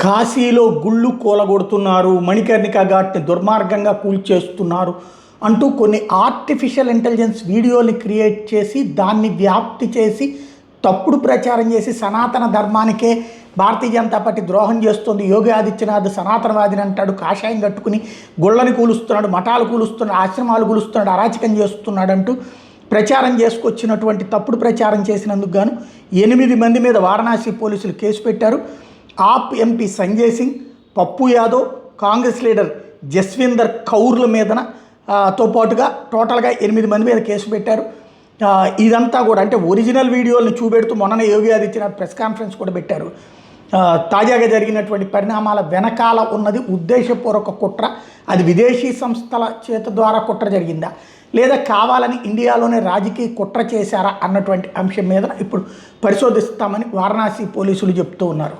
కాశీలో గుళ్ళు కూలగొడుతున్నారు, మణికర్ణిక ఘాట్ని దుర్మార్గంగా కూల్చేస్తున్నారు అంటూ కొన్ని ఆర్టిఫిషియల్ ఇంటెలిజెన్స్ వీడియోని క్రియేట్ చేసి దాన్ని వ్యాప్తి చేసి తప్పుడు ప్రచారం చేసి సనాతన ధర్మానికే భారతీయ జనతా పార్టీ ద్రోహం చేస్తుంది, యోగి ఆదిత్యనాథ్ సనాతనవాదిని అంటాడు, కాషాయం కట్టుకుని గుళ్ళని కూలుస్తున్నాడు, మఠాలు కూలుస్తున్నాడు, ఆశ్రమాలు కూలుస్తున్నాడు, అరాచకం చేస్తున్నాడు అంటూ ప్రచారం చేసుకొచ్చినటువంటి తప్పుడు ప్రచారం చేసినందుకు గాను 8 మంది మీద వారణాసి పోలీసులు కేసు పెట్టారు. ఆప్ ఎంపీ సంజయ్ సింగ్, పప్పు యాదవ్, కాంగ్రెస్ లీడర్ జస్విందర్ కౌర్ల మీదన తో పాటుగా టోటల్గా 8 మంది మీద కేసు పెట్టారు. ఇదంతా కూడా అంటే ఒరిజినల్ వీడియోలను చూపెడుతూ మొన్ననే యోగి ఆదిత్యనాథ్ ప్రెస్ కాన్ఫరెన్స్ కూడా పెట్టారు. తాజాగా జరిగినటువంటి పరిణామాల వెనకాల ఉన్నది ఉద్దేశపూర్వక కుట్ర, అది విదేశీ సంస్థల చేత ద్వారా కుట్ర జరిగిందా లేదా కావాలని ఇండియాలోనే రాజకీయ కుట్ర చేశారా అన్నటువంటి అంశం మీద ఇప్పుడు పరిశోధిస్తామని వారణాసి పోలీసులు చెప్తూ ఉన్నారు.